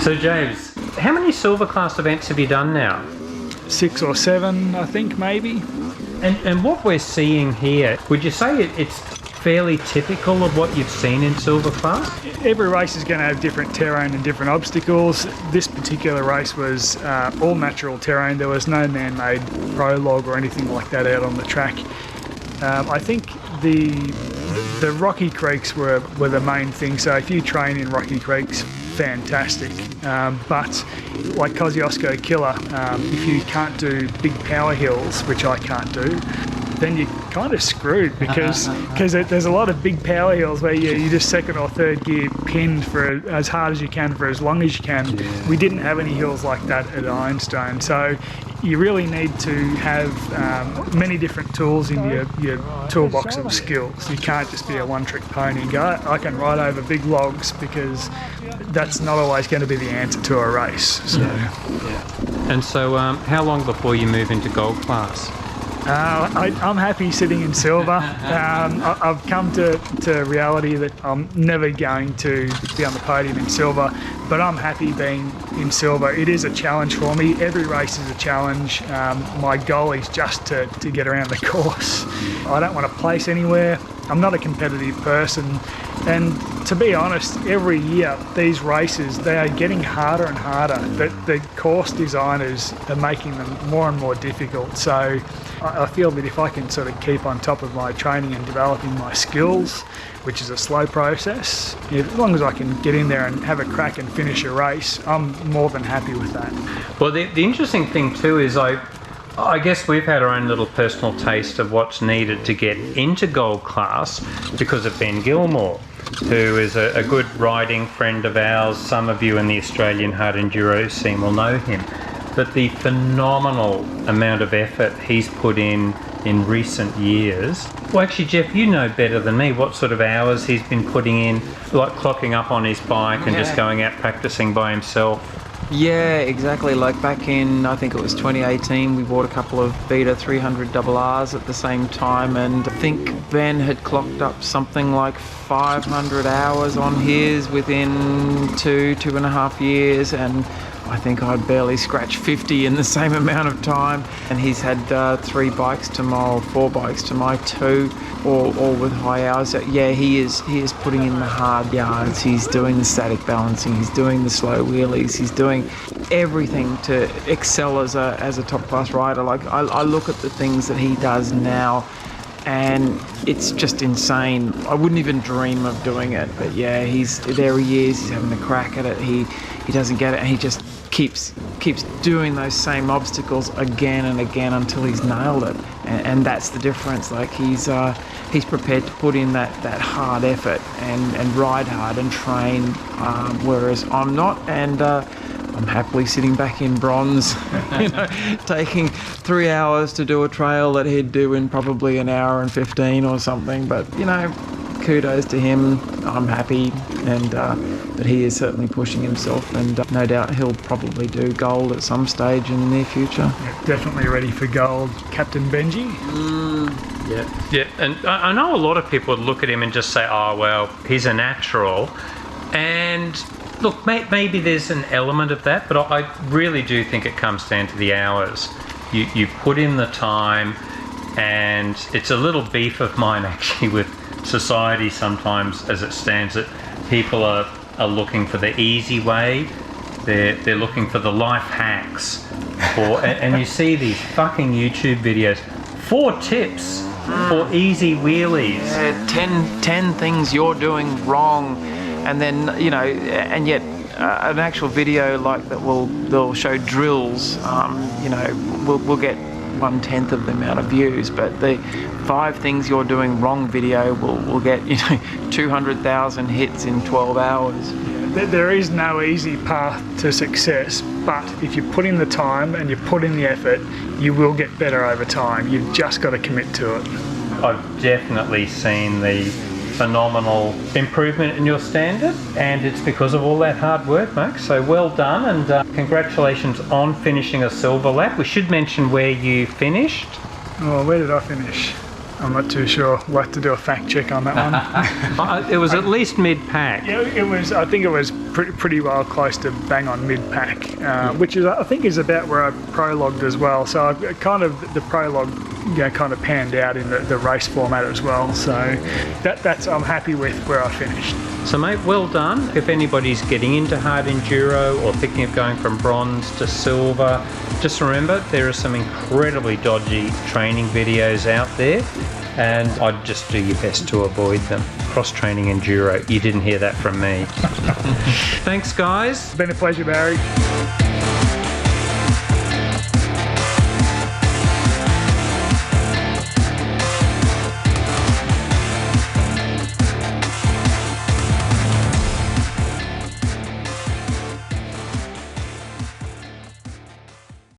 So James, how many silver class events have you done now? 6 or 7, I think, maybe. And what we're seeing here, would you say it's fairly typical of what you've seen in silver class? Every race is going to have different terrain and different obstacles. This particular race was all natural terrain. There was no man-made prologue or anything like that out on the track. I think the rocky creeks were the main thing. So if you train in rocky creeks, fantastic. But like Kosciuszko Killer, if you can't do big power hills, which I can't do, then you're kind of screwed because there's a lot of big power hills where you just second or third gear pinned for as hard as you can for as long as you can. Yeah. We didn't have any hills like that at Ironstone, so you really need to have many different tools in your toolbox of skills. You can't just be a one-trick pony and go, I can ride over big logs, because that's not always going to be the answer to a race. So. Yeah. And so how long before you move into gold class? I'm happy sitting in silver. I've come to reality that I'm never going to be on the podium in silver, but I'm happy being in silver. It is a challenge for me. Every race is a challenge. My goal is just to get around the course. I don't want to place anywhere. I'm not a competitive person, and to be honest, every year these races, they are getting harder and harder. The course designers are making them more and more difficult. So I feel that if I can sort of keep on top of my training and developing my skills, which is a slow process, as long as I can get in there and have a crack and finish a race, I'm more than happy with that. Well, the interesting thing too is I guess we've had our own little personal taste of what's needed to get into gold class because of Ben Gilmore, who is a good riding friend of ours. Some of you in the Australian Hard Enduro scene will know him. But the phenomenal amount of effort he's put in recent years. Well, actually, Jeff, you know better than me what sort of hours he's been putting in, like clocking up on his bike and just going out practicing by himself. Yeah, exactly. Like back in, I think it was 2018, we bought a couple of Beta 300 RRs at the same time, and I think Ben had clocked up something like 500 hours on his within 2.5 years, and I think I'd barely scratched 50 in the same amount of time. And he's had 3 bikes to my, or 4 bikes to my 2, all with high hours. So yeah, he is putting in the hard yards. He's doing the static balancing. He's doing the slow wheelies. He's doing everything to excel as a top class rider. Like I look at the things that he does now, and it's just insane. I wouldn't even dream of doing it, but yeah, there he is. He's having a crack at it. He doesn't get it, and he just keeps doing those same obstacles again and again until he's nailed it. And that's the difference. Like he's prepared to put in that hard effort and ride hard and train, whereas I'm not. And I'm happily sitting back in bronze, taking 3 hours to do a trail that he'd do in probably an hour and 15 or something. But kudos to him. I'm happy, and but he is certainly pushing himself, and no doubt he'll probably do gold at some stage in the near future. Yeah, definitely ready for gold, Captain Benji. Yeah, and I know a lot of people would look at him and just say, oh well, he's a natural, and look, maybe there's an element of that, but I really do think it comes down to the hours. You put in the time, and it's a little beef of mine actually with society sometimes as it stands, that people are looking for the easy way. They're looking for the life hacks, and you see these fucking YouTube videos, 4 tips for easy wheelies. 10 things you're doing wrong, and then and yet an actual video like that they'll show drills. We'll get 1/10 of the amount of views, but the 5 things you're doing wrong video will get 200,000 hits in 12 hours. There is no easy path to success, but if you put in the time and you put in the effort, you will get better over time. You've just got to commit to it. I've definitely seen the phenomenal improvement in your standard, and it's because of all that hard work, Max. So well done, and congratulations on finishing a silver lap. We should mention where you finished. Oh, where did I finish? I'm not too sure. We'll have to do a fact check on that one. It was at least mid-pack. Yeah, it was. I think it was pretty well close to bang on mid-pack, which is, I think, is about where I prologued as well. So I kind of, the prologue, kind of panned out in the race format as well. So that's I'm happy with where I finished. So mate, well done. If anybody's getting into hard enduro or thinking of going from bronze to silver, just remember there are some incredibly dodgy training videos out there, and I'd just do your best to avoid them. Cross-training enduro, you didn't hear that from me. Thanks guys. It's been a pleasure, Barry.